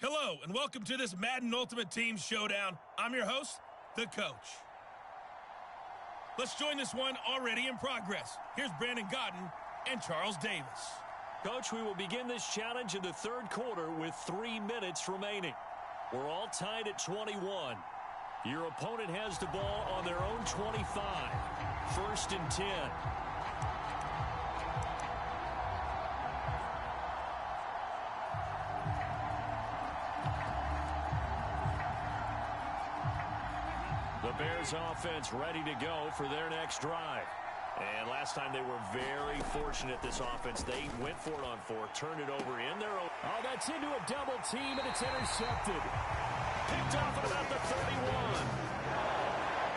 Hello, and welcome to this Madden Ultimate Team Showdown. I'm your host, the Coach. Let's join this one already in progress. Here's Brandon Godden and Charles Davis. Coach, we will begin this challenge in the third quarter with 3 minutes remaining. We're all tied at 21. Your opponent has the ball on their own 25. 1st and 10. The Bears offense ready to go for their next drive. And last time they were very fortunate, this offense. They went for it on 4, turned it over in their own. Oh, that's into a double team, and it's intercepted. Picked off at about the 31.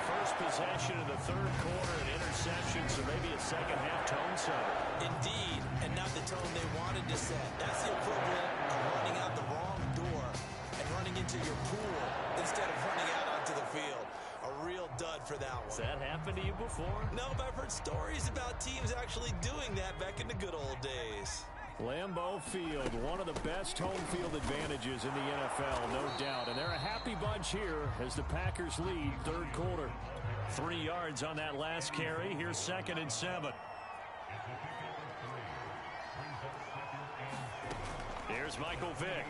First possession of the third quarter, an interception, so maybe a second-half tone setter. Indeed, and not the tone they wanted to set. That's the equivalent of running out the wrong door and running into your pool instead of running out onto the field. A real dud for that one. Has that happened to you before? No, but I've heard stories about teams actually doing that back in the good old days. Lambeau Field, one of the best home field advantages in the NFL, no doubt. And they're a happy bunch here as the Packers lead third quarter. 3 yards on that last carry. Here's 2nd and 7. Here's Michael Vick.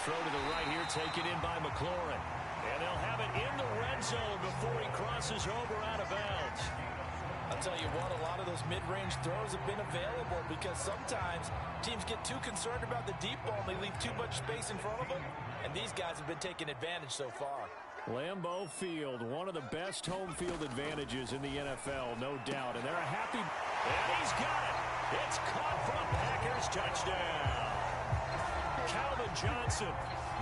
Throw to the right here, taken in by McLaurin. And they'll have it in the red zone before he crosses over out of bounds. I'll tell you what, a lot of those mid-range throws have been available because sometimes teams get too concerned about the deep ball and they leave too much space in front of them. And these guys have been taking advantage so far. Lambeau Field, one of the best home field advantages in the NFL, no doubt. And they're a happy... And he's got it. It's caught from Packers touchdown. Calvin Johnson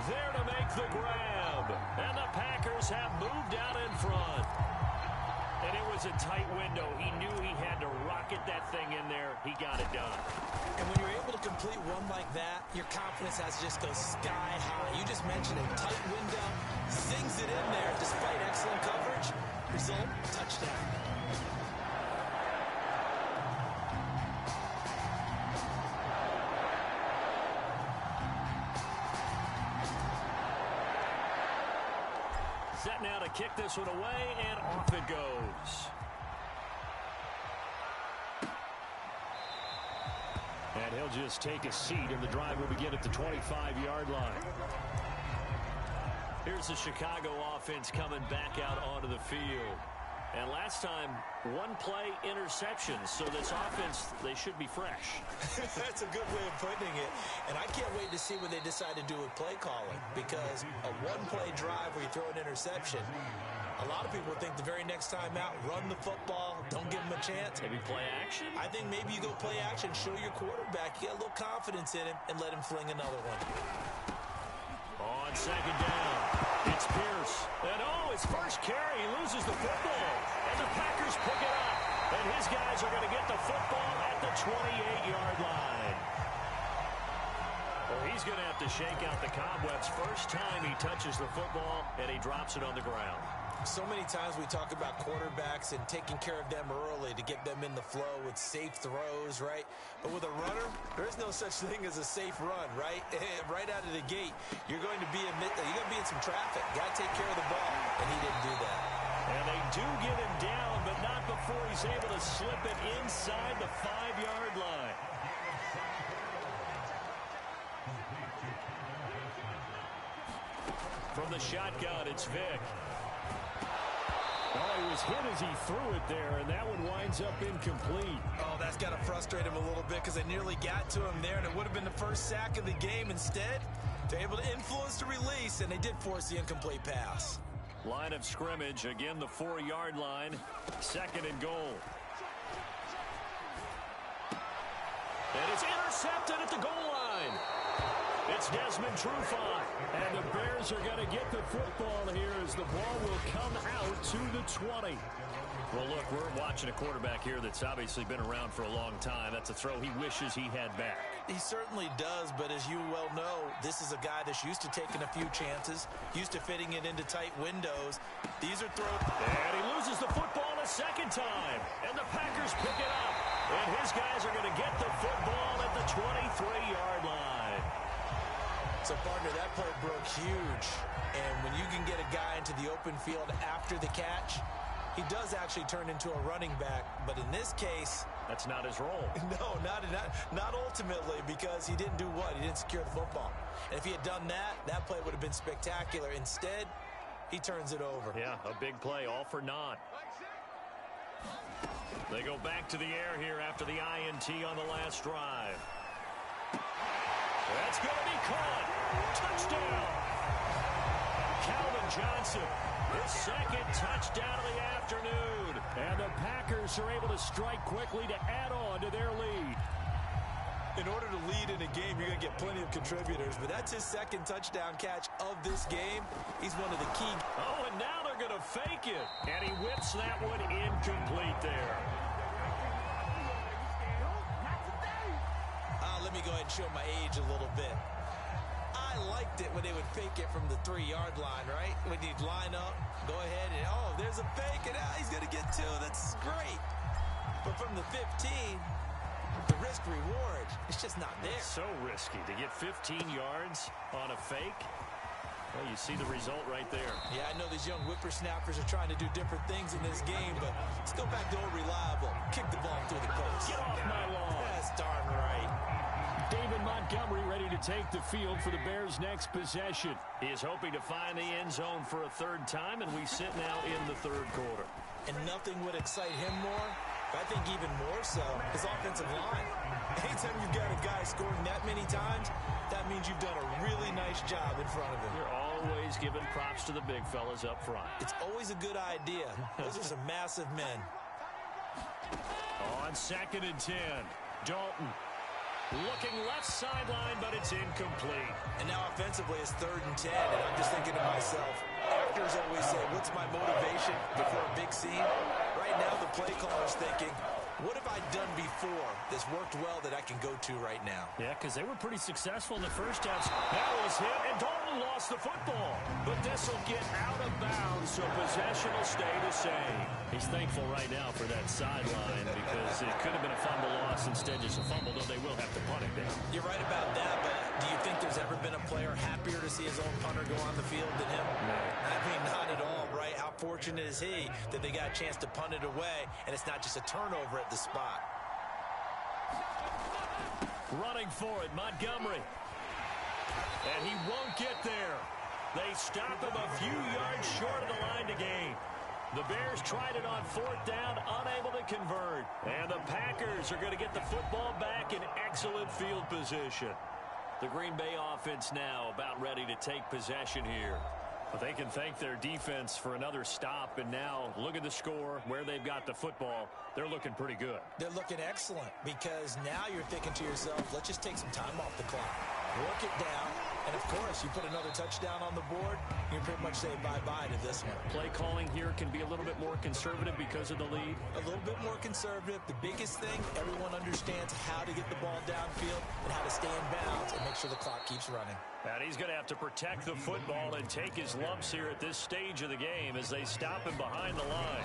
there to make the grab. And the Packers have moved out in front. And it was a tight window. He knew he had to rocket that thing in there. He got it done. And when you're able to complete one like that, your confidence has just go sky high. You just mentioned a tight window. Zings it in there despite excellent coverage. Result, touchdown. Set now to kick this one away, and off it goes. And he'll just take a seat, and the drive will begin at the 25-yard line. Here's the Chicago offense coming back out onto the field. And last time, 1-play interceptions. So this offense, they should be fresh. That's a good way of putting it. And I can't wait to see what they decide to do with play calling. Because a 1-play drive where you throw an interception, a lot of people think the very next time out, run the football, don't give them a chance. Maybe play action? I think maybe you go play action, show your quarterback, you get a little confidence in him, and let him fling another one. On 2nd down, it's Pierce. And his first carry, he loses the football. And the Packers pick it up. And his guys are going to get the football at the 28-yard line. Well, he's going to have to shake out the cobwebs. First time he touches the football, and he drops it on the ground. So many times we talk about quarterbacks and taking care of them early to get them in the flow with safe throws, right? But with a runner, there is no such thing as a safe run, right? Right out of the gate, you're going to be in some traffic. Got to take care of the ball, and he didn't do that. And they do get him down, but not before he's able to slip it inside the 5-yard line. From the shotgun, it's Vick. Oh, he was hit as he threw it there, and that one winds up incomplete. Oh, that's got to frustrate him a little bit because they nearly got to him there, and it would have been the first sack of the game. Instead, they're able to influence the release, and they did force the incomplete pass. Line of scrimmage, again the 4-yard line, 2nd and goal. And it's intercepted at the goal line. It's Desmond Trufant. And the Bears are going to get the football here as the ball will come out to the 20. Well, look, we're watching a quarterback here that's obviously been around for a long time. That's a throw he wishes he had back. He certainly does, but as you well know, this is a guy that's used to taking a few chances, used to fitting it into tight windows. These are throws. And he loses the football a second time. And the Packers pick it up. And his guys are going to get the football at the 23-yard line. So, partner, that play broke huge. And when you can get a guy into the open field after the catch, he does actually turn into a running back. But in this case, that's not his role. No, not ultimately, because he didn't do what? He didn't secure the football. And if he had done that, that play would have been spectacular. Instead, he turns it over. Yeah, a big play, all for naught. They go back to the air here after the INT on the last drive. That's going to be caught. Touchdown. Calvin Johnson, his second touchdown of the afternoon. And the Packers are able to strike quickly to add on to their lead. In order to lead in a game, you're going to get plenty of contributors, but that's his second touchdown catch of this game. He's one of the key. Oh, and now they're going to fake it. And he whips that one incomplete there. Let me go ahead and show my age a little bit. I liked it when they would fake it from the 3-yard line, right? When you'd line up, go ahead, and oh, there's a fake, and he's going to get 2. That's great. But from the 15, the risk-reward, it's just not there. It's so risky to get 15 yards on a fake. Well, you see the result right there. Yeah, I know these young whippersnappers are trying to do different things in this game, but let's go back to old reliable. Kick the ball through the post. Get off my lawn. That's darn right. David Montgomery ready to take the field for the Bears' next possession. He is hoping to find the end zone for a third time, and we sit now in the third quarter. And nothing would excite him more, but I think even more so, his offensive line. Anytime you've got a guy scoring that many times, that means you've done a really nice job in front of him. You're always giving props to the big fellas up front. It's always a good idea. Those are some massive men. On 2nd and 10, Dalton. Looking left sideline, but it's incomplete. And now offensively, it's 3rd and 10, and I'm just thinking to myself, actors always say, what's my motivation before a big scene? Right now, the play caller's thinking, what have I done before that's worked well that I can go to right now? Yeah, because they were pretty successful in the first half. That was hit, and Dalton lost the football. But this will get out of bounds, so possession will stay the same. He's thankful right now for that sideline because it could have been a fumble loss, instead just a fumble, though they will have to punt it down. You're right about that, but do you think there's ever been a player happier to see his own punter go on the field than him? No. I mean, not at all, right? How fortunate is he that they got a chance to punt it away, and it's not just a turnover at the spot. Running for it, Montgomery. And he won't get there. They stop him a few yards short of the line to gain. The Bears tried it on 4th down, unable to convert. And the Packers are going to get the football back in excellent field position. The Green Bay offense now about ready to take possession here. But they can thank their defense for another stop. And now look at the score, where they've got the football. They're looking pretty good. They're looking excellent because now you're thinking to yourself, let's just take some time off the clock. Work it down. And, of course, you put another touchdown on the board, you can pretty much say bye-bye to this one. Play calling here can be a little bit more conservative because of the lead. A little bit more conservative. The biggest thing, everyone understands how to get the ball downfield and how to stay in bounds and make sure the clock keeps running. And he's going to have to protect the football and take his lumps here at this stage of the game as they stop him behind the line.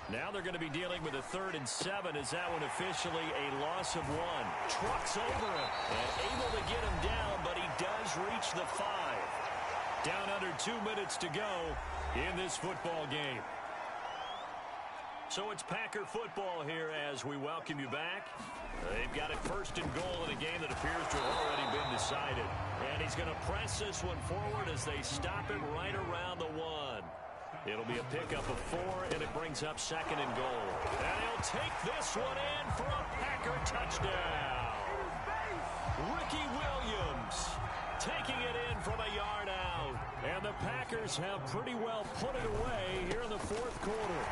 Now they're going to be dealing with a 3rd and 7 as that one officially a loss of 1. Trucks over him and able to get him down, but he does reach the 5. Down under 2 minutes to go in this football game. So it's Packer football here as we welcome you back. They've got it 1st and goal in a game that appears to have already been decided. And he's going to press this one forward as they stop him right around the 1. It'll be a pickup of 4, and it brings up 2nd and goal. And he'll take this one in for a Packer touchdown. Ricky Williams taking it in from a yard out. And the Packers have pretty well put it away here in the 4th quarter.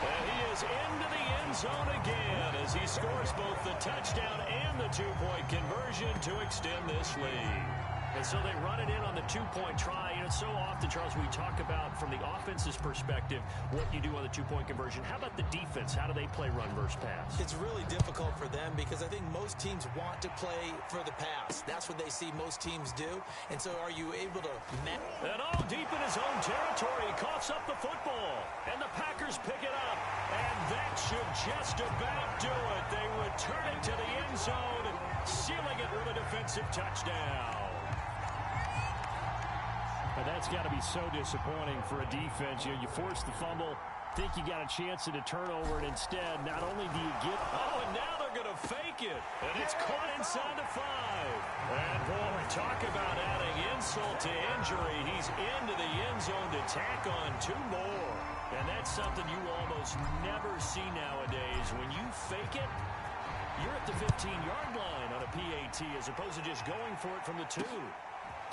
And he is into the end zone again as he scores both the touchdown and the 2-point conversion to extend this lead. And so they run it in on the two-point try. And it's so often, Charles, we talk about from the offense's perspective what you do on the two-point conversion. How about the defense? How do they play run versus pass? It's really difficult for them because I think most teams want to play for the pass. That's what they see most teams do. And so are you able to match? And all deep in his own territory, he coughs up the football. And the Packers pick it up. And that should just about do it. They return it to the end zone, sealing it with a defensive touchdown. And that's got to be so disappointing for a defense. You force the fumble, think you got a chance at a turnover, and instead, not only do you get... Oh, and now they're going to fake it. And it's caught inside the 5. And, boy, talk about adding insult to injury. He's into the end zone to tack on 2 more. And that's something you almost never see nowadays. When you fake it, you're at the 15-yard line on a PAT as opposed to just going for it from the 2.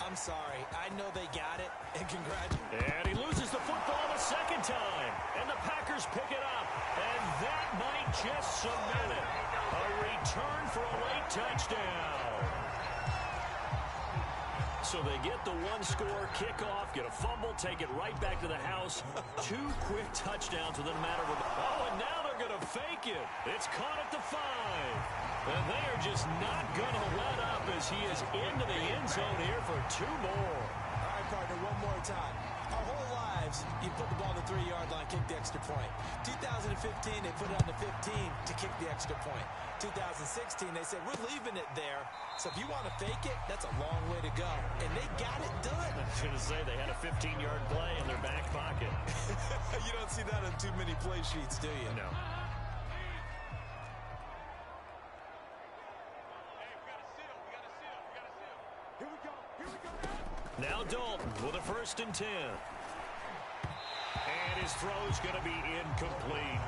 I'm sorry. I know they got it, and congratulations. And he loses the football the second time. And the Packers pick it up. And that might just cement it. A return for a late touchdown. So they get the 1-score kickoff, get a fumble, take it right back to the house. 2 quick touchdowns within a matter of and now they're going to fake it. It's caught at the 5. And they are just not going to let up as he is into the end zone here for 2 more. All right, partner, one more time. Our whole lives, you put the ball on the 3-yard line, kick the extra point. 2015, they put it on the 15 to kick the extra point. 2016, they said, we're leaving it there. So if you want to fake it, that's a long way to go. And they got it done. I was going to say, they had a 15-yard play in their back pocket. You don't see that on too many play sheets, do you? No. Now Dalton with a 1st and 10. And his throw is going to be incomplete.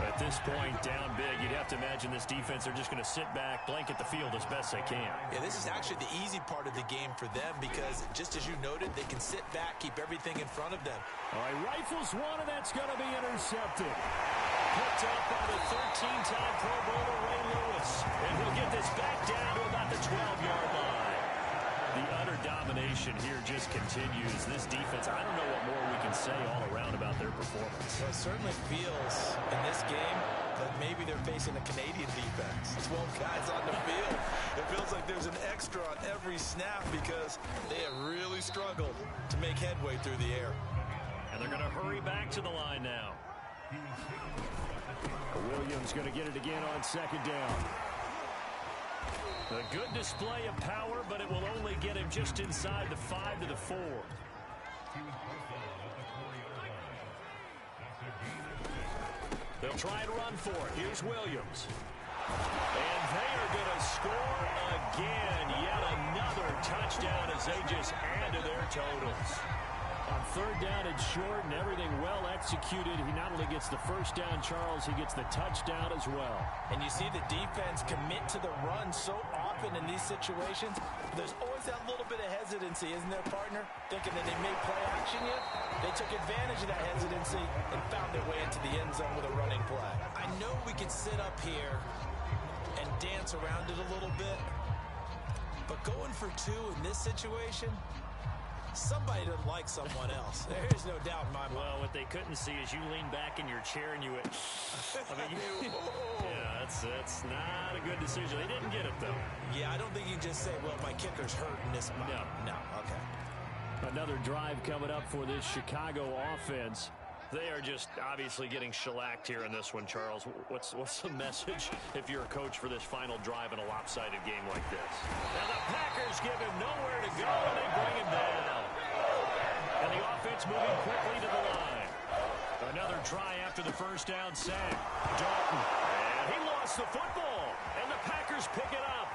At this point, down big, you'd have to imagine this defense, they're just going to sit back, blanket the field as best they can. Yeah, this is actually the easy part of the game for them because, just as you noted, they can sit back, keep everything in front of them. All right, rifles one, and that's going to be intercepted. Picked up by the 13-time Pro Bowler Ray Lewis. And he'll get this back down to about the 12-yard line. The utter domination here just continues. This defense, I don't know what more we can say all around about their performance. Well, it certainly feels in this game like maybe they're facing a Canadian defense. 12 guys on the field. It feels like there's an extra on every snap because they have really struggled to make headway through the air. And they're going to hurry back to the line now. Williams going to get it again on 2nd down. A good display of power, but it will only get him just inside the 5 to the 4. They'll try and run for it. Here's Williams. And they are going to score again. Yet another touchdown as they just add to their totals. On 3rd down and short and everything well executed. He not only gets the 1st down, Charles, he gets the touchdown as well. And you see the defense commit to the run so often in these situations. There's always that little bit of hesitancy, isn't there, partner? Thinking that they may play action yet. They took advantage of that hesitancy and found their way into the end zone with a running play. I know we could sit up here and dance around it a little bit, but going for 2 in this situation, somebody doesn't like someone else. There's no doubt in my mind. Well, what they couldn't see is you lean back in your chair and you went, yeah, that's not a good decision. They didn't get it, though. Yeah, I don't think you can just say, well, my kicker's hurt in this spot. No, okay. Another drive coming up for this Chicago offense. They are just obviously getting shellacked here in this one, Charles. What's the message if you're a coach for this final drive in a lopsided game like this? Now the Packers give him nowhere to go, and they bring him down. And the offense moving quickly to the line. Another try after the 1st down sack. Dalton. And he lost the football. And the Packers pick it up.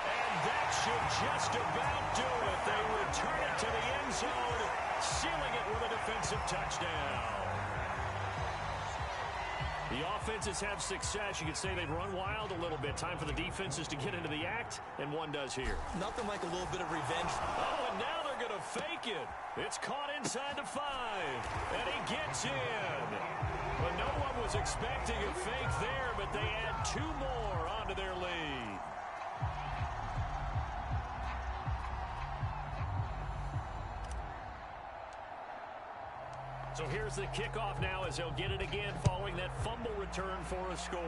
And that should just about do it. They return it to the end zone, sealing it with a defensive touchdown. The offenses have success. You could say they've run wild a little bit. Time for the defenses to get into the act, and one does here. Nothing like a little bit of revenge. Oh, and now they're going to fake it. It's caught inside the 5, and he gets in. But no one was expecting a fake there, but they add 2 more onto their lead. So here's the kickoff now as he'll get it again following that fumble return for a score.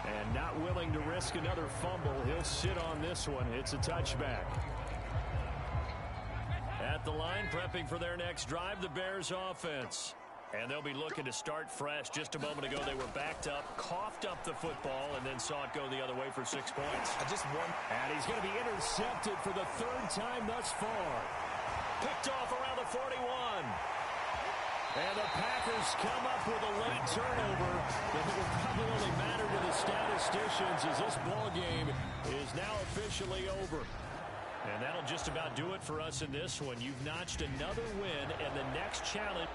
And not willing to risk another fumble. He'll sit on this one. It's a touchback. At the line, prepping for their next drive, the Bears offense. And they'll be looking to start fresh. Just a moment ago, they were backed up, coughed up the football, and then saw it go the other way for 6 points. And he's going to be intercepted for the third time thus far. Picked off around the 41. And the Packers come up with a late turnover that will probably only matter to the statisticians as this ball game is now officially over. And that'll just about do it for us in this one. You've notched another win, and the next challenge...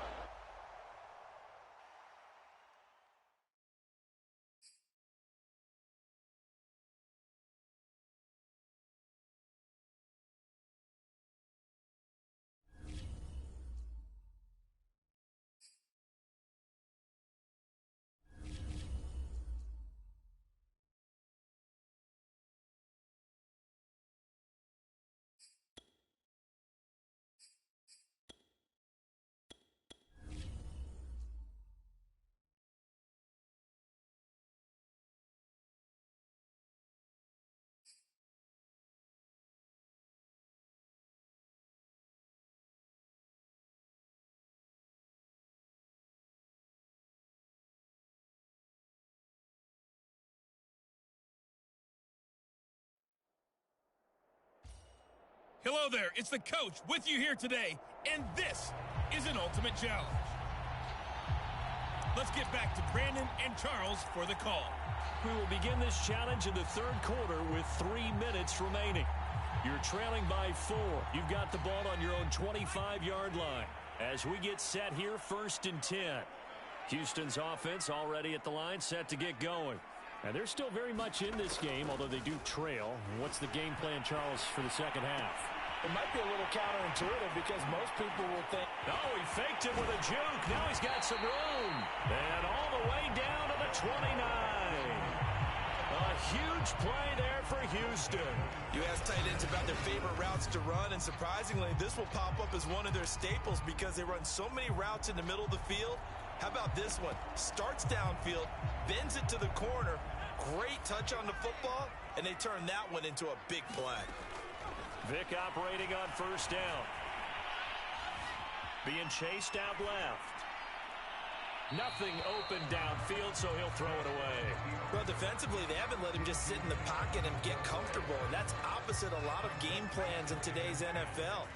Hello there, it's the coach with you here today, and this is an ultimate challenge. Let's get back to Brandon and Charles for the call. We will begin this challenge in the third quarter with 3 minutes remaining. You're trailing by 4. You've got the ball on your own 25-yard line. As we get set here, 1st and 10. Houston's offense already at the line, set to get going. And they're still very much in this game, although they do trail. What's the game plan, Charles, for the second half? It might be a little counterintuitive because most people will think... Oh, he faked it with a juke. Now he's got some room. And all the way down to the 29. A huge play there for Houston. You ask tight ends about their favorite routes to run, and surprisingly, this will pop up as one of their staples because they run so many routes in the middle of the field. How about this one? Starts downfield, bends it to the corner, great touch on the football, and they turn that one into a big play. Vick operating on 1st down. Being chased out left. Nothing open downfield, so he'll throw it away. Well, defensively, they haven't let him just sit in the pocket and get comfortable, and that's opposite a lot of game plans in today's NFL.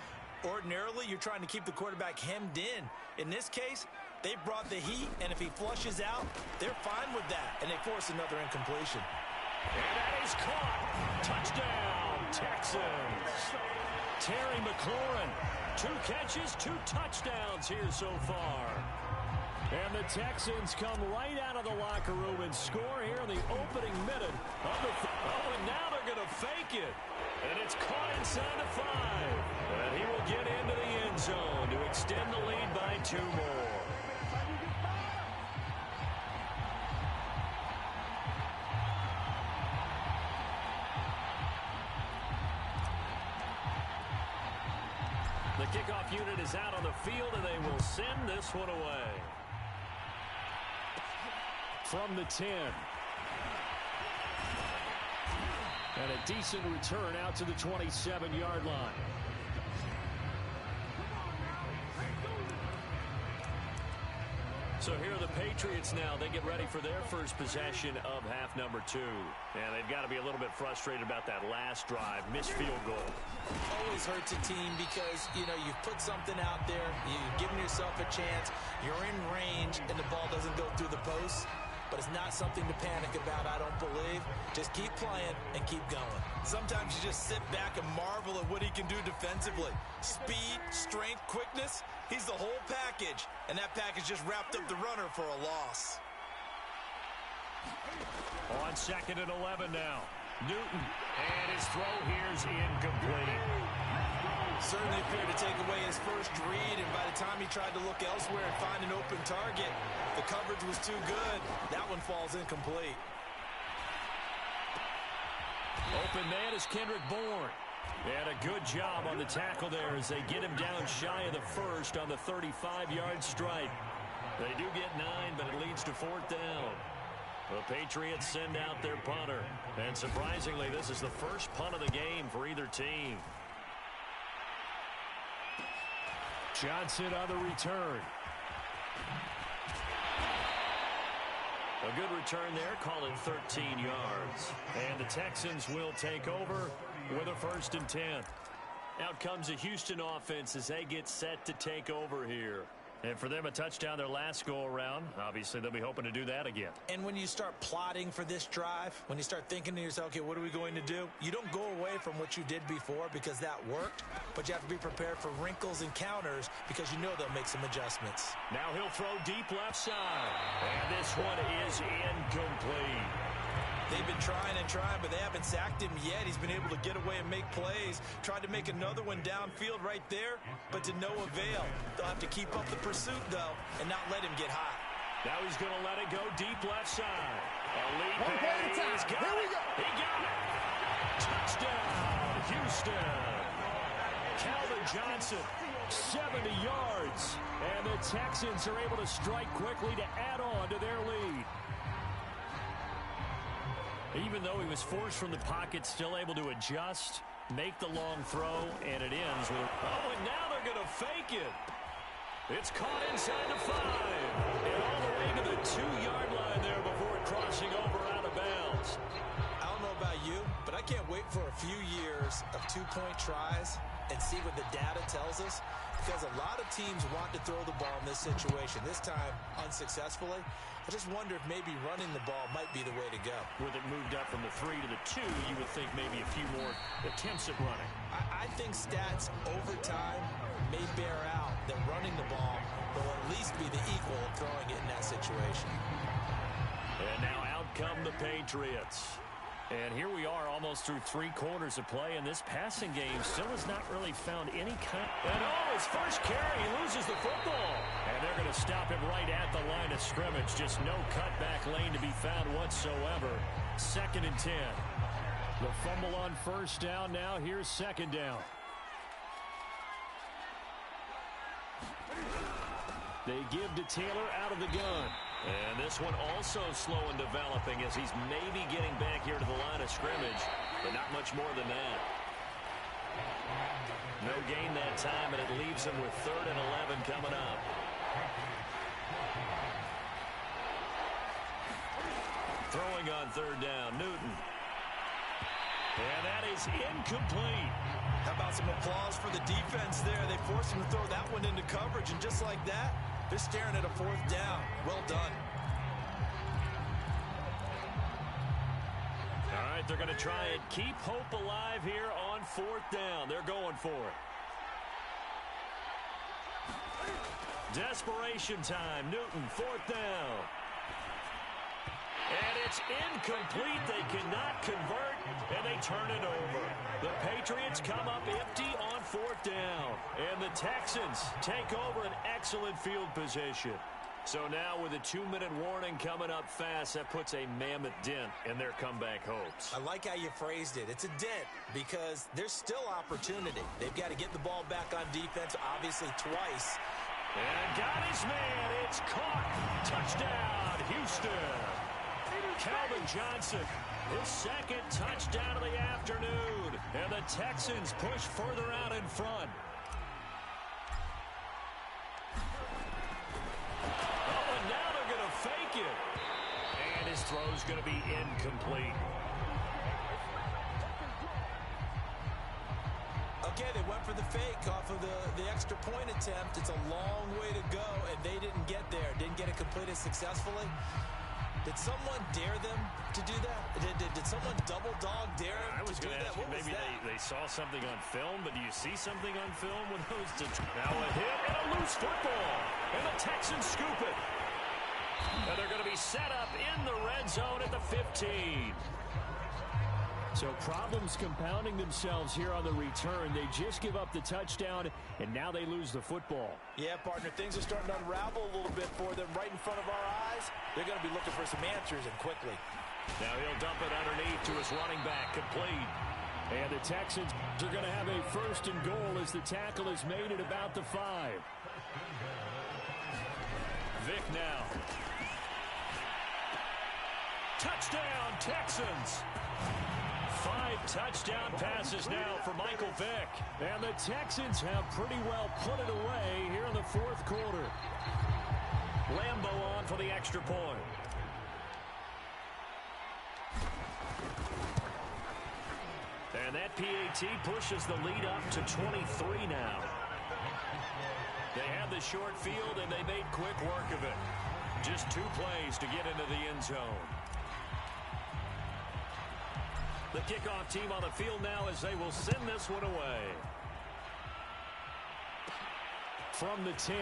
Ordinarily, you're trying to keep the quarterback hemmed in. In this case, they brought the heat, and if he flushes out, they're fine with that, and they force another incompletion. And that is caught. Touchdown, Texans. Terry McLaurin, 2 catches, 2 touchdowns here so far. And the Texans come right out of the locker room and score here in the opening minute of the... Oh, and now they're going to fake it. And it's caught inside the 5. And he will get into the end zone to extend the lead by 2 more. The kickoff unit is out on the field, and they will send this one away. From the 10. And a decent return out to the 27-yard line. So here are the Patriots now. They get ready for their first possession of half number 2. And they've got to be a little bit frustrated about that last drive. Missed field goal. Always hurts a team because, you've put something out there. You've given yourself a chance. You're in range, and the ball doesn't go through the post. But it's not something to panic about, I don't believe. Just keep playing and keep going. Sometimes you just sit back and marvel at what he can do defensively. Speed, strength, quickness, he's the whole package. And that package just wrapped up the runner for a loss. On 2nd and 11 now. Newton, and his throw here's incomplete. Certainly appeared to take away his first read, and by the time he tried to look elsewhere and find an open target, the coverage was too good. That one falls incomplete. Open man is Kendrick Bourne. And a good job on the tackle there as they get him down shy of the first on the 35-yard strike. They do get 9, but it leads to 4th down. The Patriots send out their punter. And surprisingly, this is the first punt of the game for either team. Johnson on the return. A good return there, call it 13 yards. And the Texans will take over with a 1st and 10. Out comes the Houston offense as they get set to take over here. And for them, a touchdown their last go-around. Obviously, they'll be hoping to do that again. And when you start plotting for this drive, when you start thinking to yourself, okay, what are we going to do? You don't go away from what you did before because that worked, but you have to be prepared for wrinkles and counters because you know they'll make some adjustments. Now he'll throw deep left side. And this one is incomplete. They've been trying and trying, but they haven't sacked him yet. He's been able to get away and make plays. Tried to make another one downfield right there, but to no avail. They'll have to keep up the pursuit, though, and not let him get hot. Now he's going to let it go deep left side. A leap, and he's got it. He got it. Touchdown, Houston. Calvin Johnson, 70 yards. And the Texans are able to strike quickly to add on to their lead. Even though he was forced from the pocket, still able to adjust, make the long throw, and it ends with... Oh, and now they're going to fake it. It's caught inside the 5. And all the way to the 2-yard line there before crossing over out of bounds. I don't know about you, but I can't wait for a few years of 2-point tries and see what the data tells us. Because a lot of teams want to throw the ball in this situation, this time unsuccessfully. I just wonder if maybe running the ball might be the way to go. With it moved up from the 3 to the 2, you would think maybe a few more attempts at running. I think stats over time may bear out that running the ball will at least be the equal of throwing it in that situation. And now out come the Patriots. And here we are almost through 3 quarters of play, and this passing game still has not really found any kind. And his first carry, he loses the football. And they're going to stop him right at the line of scrimmage. Just no cutback lane to be found whatsoever. 2nd and 10. The fumble on 1st down. Now here's 2nd down. They give to Taylor out of the gun. And this one also slow in developing as he's maybe getting back here to the line of scrimmage, but not much more than that. No gain that time, and it leaves him with 3rd and 11 coming up. Throwing on 3rd down, Newton. And that is incomplete. How about some applause for the defense there? They forced him to throw that one into coverage, and just like that, they're staring at a 4th down. Well done. All right, they're going to try and keep hope alive here on 4th down. They're going for it. Desperation time. Newton, 4th down. And it's incomplete. They cannot convert, and they turn it over. The Patriots come up empty on 4th down. And the Texans take over an excellent field position. So now with a 2-minute warning coming up fast, that puts a mammoth dent in their comeback hopes. I like how you phrased it. It's a dent because there's still opportunity. They've got to get the ball back on defense, obviously twice. And got his man. It's caught. Touchdown, Houston. Calvin Johnson, his 2nd touchdown of the afternoon. And the Texans push further out in front. Oh, and now they're going to fake it. And his throw's going to be incomplete. Okay, they went for the fake off of the extra point attempt. It's a long way to go, and they didn't get there. Didn't get it completed successfully. Did someone dare them to do that? Did someone double dog dare them I was to do going to that? ask you, maybe they saw something on film, but do you see something on film with those? Now a hit and a loose football. And the Texans scoop it. And they're going to be set up in the red zone at the 15. So problems compounding themselves here on the return. They just give up the touchdown, and now they lose the football. Yeah, partner, things are starting to unravel a little bit for them right in front of our eyes. They're going to be looking for some answers, and quickly. Now he'll dump it underneath to his running back, complete. And the Texans are going to have a 1st and goal as the tackle is made at about the 5. Vic now. Touchdown, Texans. 5 touchdown passes now for Michael Vick. And the Texans have pretty well put it away here in the 4th quarter. Lambo on for the extra point. And that PAT pushes the lead up to 23 now. They had the short field, and they made quick work of it. Just 2 plays to get into the end zone. The kickoff team on the field now as they will send this one away. From the 10.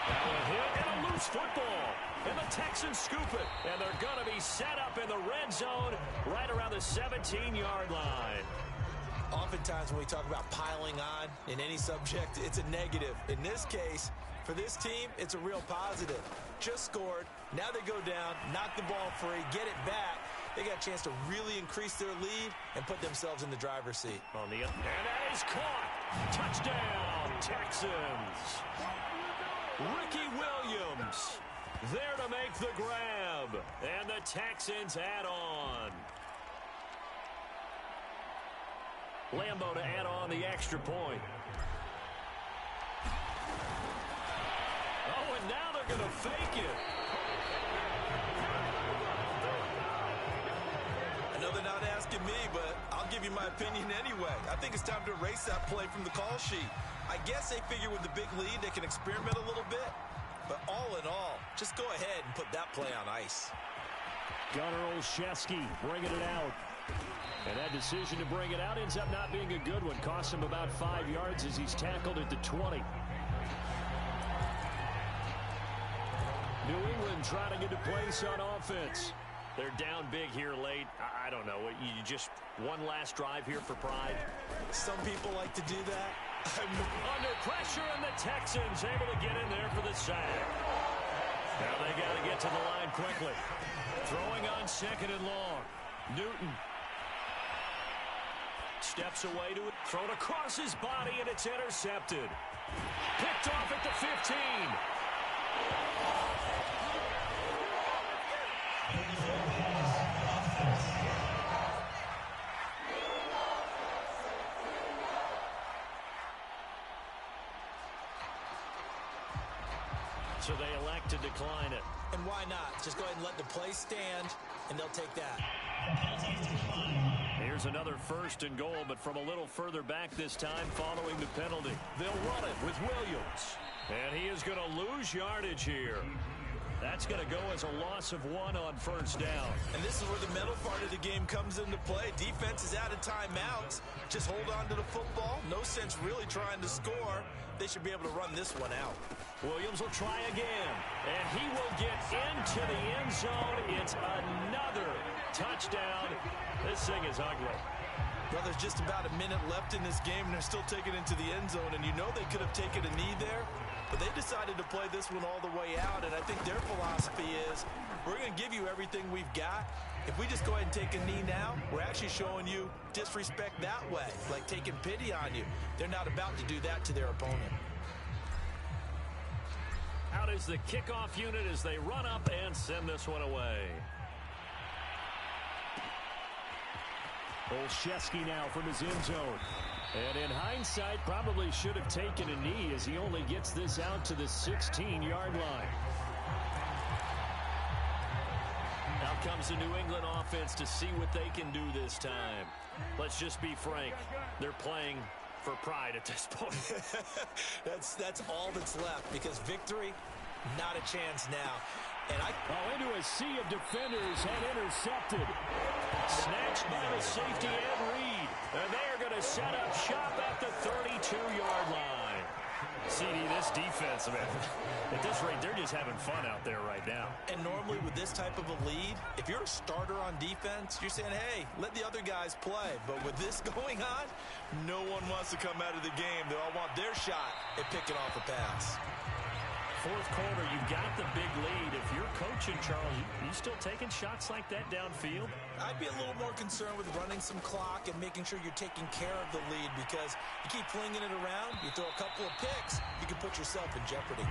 Now a hit and a loose football. And the Texans scoop it. And they're going to be set up in the red zone right around the 17-yard line. Oftentimes when we talk about piling on in any subject, it's a negative. In this case, for this team, it's a real positive. Just scored. Now they go down, knock the ball free, get it back. They got a chance to really increase their lead and put themselves in the driver's seat. And that is caught. Touchdown, Texans. Ricky Williams there to make the grab. And the Texans add on. Lambo to add on the extra point. Oh, and now they're going to fake it. I know they're not asking me, but I'll give you my opinion anyway. I think it's time to erase that play from the call sheet. I guess they figure with the big lead they can experiment a little bit. But all in all, just go ahead and put that play on ice. Gunnar Olszewski bringing it out. And that decision to bring it out ends up not being a good one. Costs him about 5 yards as he's tackled at the 20. New England trying to get a place on offense. They're down big here late. I don't know. You just one last drive here for pride. Some people like to do that. Under pressure, and the Texans able to get in there for the sack. Now they got to get to the line quickly. Throwing on 2nd and long. Newton steps away to it. Thrown across his body, and it's intercepted. Picked off at the 15. So they elect to decline it. And why not? Just go ahead and let the play stand, and they'll take that. Here's another 1st and goal, but from a little further back this time following the penalty. They'll run it with Williams. And he is going to lose yardage here. That's going to go as a loss of 1 on 1st down. And this is where the mental part of the game comes into play. Defense is out of timeouts. Just hold on to the football. No sense really trying to score. They should be able to run this one out. Williams will try again. And he will get into the end zone. It's another touchdown. This thing is ugly. Well, there's just about a minute left in this game, and they're still taking it into the end zone. And you know they could have taken a knee there, but they decided to play this one all the way out. And I think their philosophy is, we're going to give you everything we've got. If we just go ahead and take a knee now, we're actually showing you disrespect that way, like taking pity on you. They're not about to do that to their opponent. Out is the kickoff unit as they run up and send this one away. Olszewski now from his end zone. And in hindsight, probably should have taken a knee as he only gets this out to the 16-yard line. Now comes the New England offense to see what they can do this time. Let's just be frank. They're playing for pride at this point. That's all that's left, because victory, not a chance now. And into a sea of defenders and intercepted. Snatched by the safety Ed Reed. And they are going to set up shop at the 32-yard line. CD, this defense, man, at this rate, they're just having fun out there right now. And normally with this type of a lead, if you're a starter on defense, you're saying, hey, let the other guys play. But with this going on, no one wants to come out of the game. They all want their shot at picking off a pass. fourth quarter, you've got the big lead. If you're coaching, Charles, you still taking shots like that downfield? I'd be a little more concerned with running some clock and making sure you're taking care of the lead, because you keep flinging it around, you throw a couple of picks, you can put yourself in jeopardy.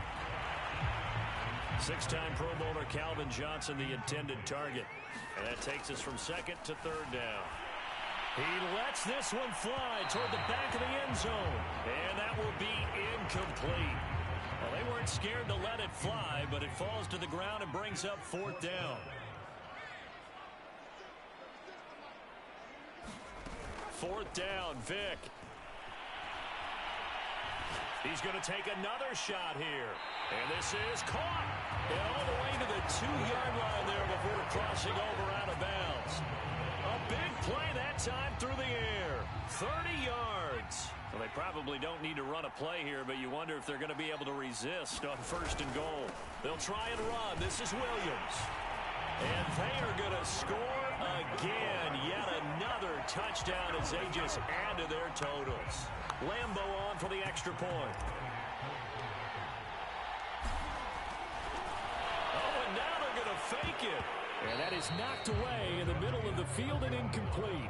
Six-time Pro Bowler Calvin Johnson, the intended target. And that takes us from second to third down. He lets this one fly toward the back of the end zone. And that will be incomplete. Well, they weren't scared to let it fly, but it falls to the ground and brings up fourth down. Fourth down, Vic. He's going to take another shot here. And this is caught. And all the way to the 2-yard line there before crossing over out of bounds. A big play that time through the air. 30 yards. Well, they probably don't need to run a play here, but you wonder if they're going to be able to resist on first and goal. They'll try and run. This is Williams. And they are going to score again. Yet another touchdown as they just add to their totals. Lambo on for the extra point. Oh, and now they're going to fake it. And that is knocked away in the middle of the field and incomplete.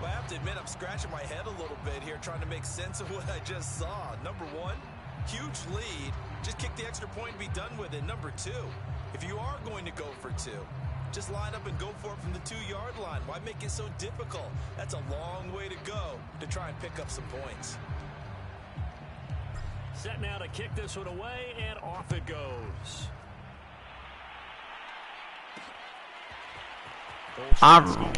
Well, I have to admit, I'm scratching my head a little bit here trying to make sense of what I just saw. Number one, huge lead. Just kick the extra point and be done with it. Number two, if you are going to go for two, just line up and go for it from the 2-yard line. Why make it so difficult? That's a long way to go to try and pick up some points. Set now to kick this one away, and off it goes. I'm no room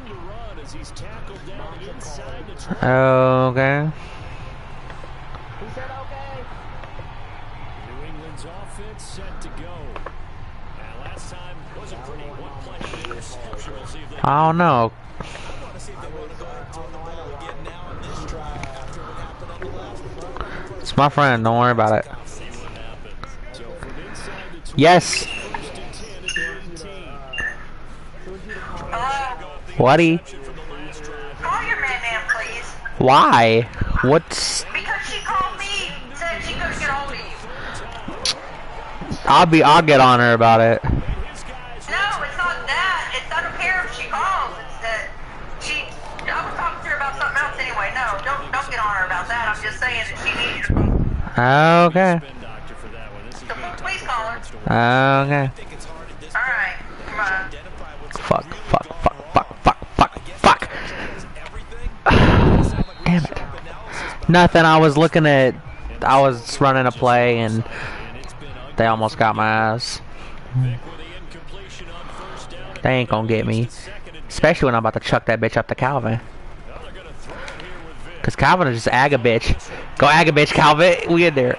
to run as he's tackled down inside the 20. okay. He said okay. New England's offense set to go. And last time wasn't pretty. One play interception. We'll see if they I don't know. I want to see if they want to go ahead and throw the ball again now on this drive after what happened on the last one. It's my friend. Don't worry about it. see what happens. So from inside the 20, Yes. first and 10 at the 18. Whatty? Call your man, please. Why? What's? Because she called me, said she couldn't get hold of you. I'll get on her about it. No, it's not that. It's I don't care if she calls. It's that I was talking to her about something else anyway. No, don't get on her about that. I'm just saying that she needs you to call. Okay. So please call her. Okay. Alright, come on. Fuck. Damn it. Nothing. I was running a play and they almost got my ass. They ain't gonna get me. Especially when I'm about to chuck that bitch up to Calvin. Cause Calvin is just ag a bitch. Go ag a bitch, Calvin. We in there.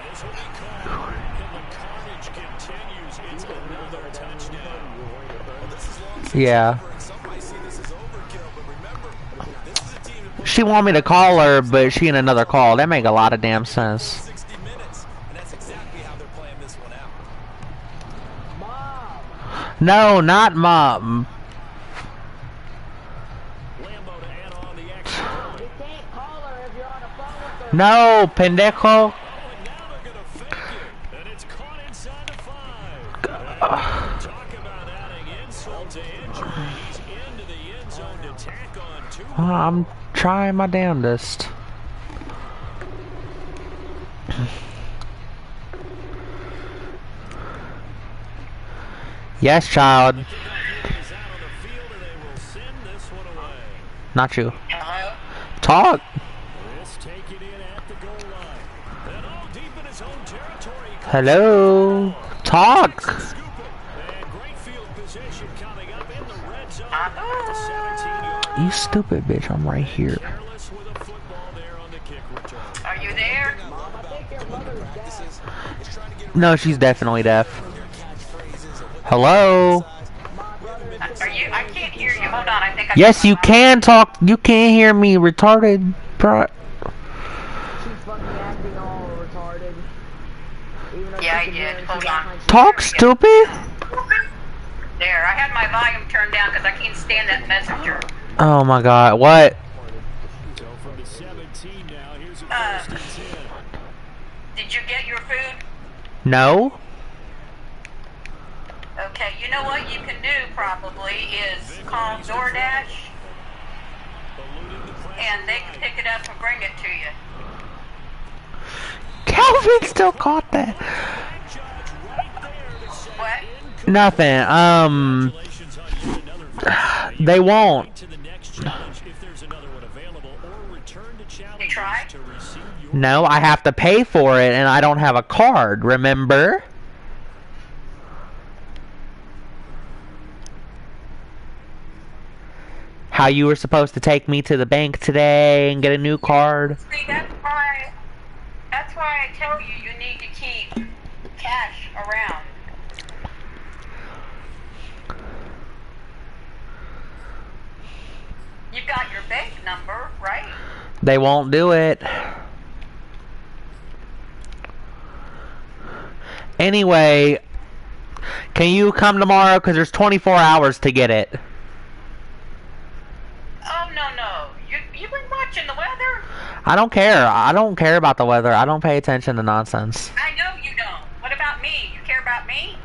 Yeah. She want me to call her, but she in another call. That make a lot of damn sense. 60 minutes, and that's exactly how they're playing this one out. No, not mom. No, pendejo. I'm trying my damnedest. Yes, child. Not you. Hello? Talk. Hello. Talk. You stupid bitch, I'm right here. Are you there? No, she's definitely deaf. Hello? Are you? I can't hear you. Hold on, I think I Yes, you can talk. You can't hear me, retarded, bro. Yeah, I did. Hold on. Talk, stupid. There, I had my volume turned down because I can't stand that messenger. Oh my god, what? Did you get your food? No. Okay, you know what you can do probably is call DoorDash, and they can pick it up and bring it to you. Calvin still caught that. What? Nothing. They won't. You try? No, I have to pay for it, and I don't have a card, remember? How you were supposed to take me to the bank today and get a new card. See, that's why I tell you need to keep cash around. You've got your bank number, right? They won't do it. Anyway, can you come tomorrow? Because there's 24 hours to get it. Oh, no. You've been watching the weather? I don't care. I don't care about the weather. I don't pay attention to nonsense. I know you don't. What about me? You care about me?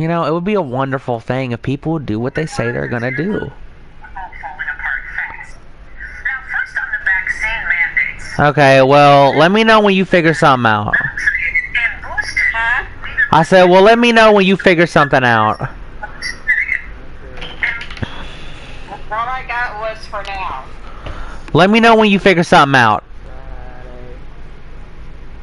You know, it would be a wonderful thing if people would do what they say they're gonna do. Okay, well, let me know when you figure something out. Huh? I said, well, let me know when you figure something out. All I got was for now. Let me know when you figure something out.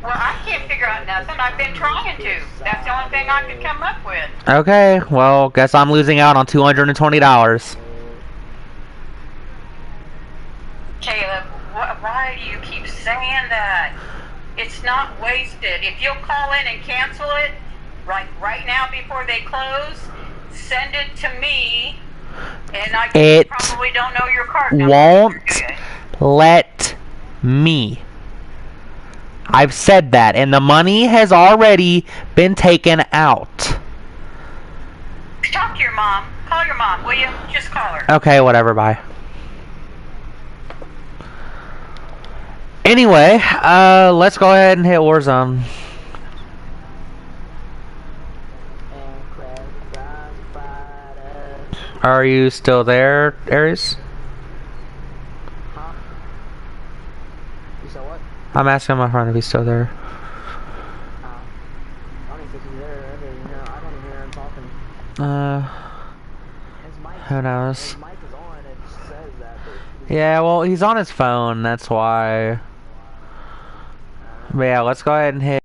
Well, I can't figure out nothing. I've been trying to. That's the only thing I could come up with. Okay, well, guess I'm losing out on $220. Caleb, why do you keep saying that? It's not wasted. If you'll call in and cancel it, right now before they close, send it to me, and I probably don't know your card number. Won't let me. I've said that, and the money has already been taken out. Talk to your mom. Call your mom, will you? Just call her. Okay, whatever, bye. Anyway, let's go ahead and hit Warzone. Are you still there, Aries? Huh? You said what? I'm asking my friend if he's still there. I don't even think he's there. I don't even hear him talking. His mic, Who knows? His mic is on, it says that. Yeah, well, he's on his phone, that's why. But yeah, let's go ahead and hit.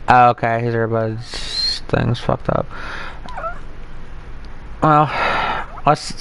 Oh, okay, his earbuds thing's fucked up. Well, let's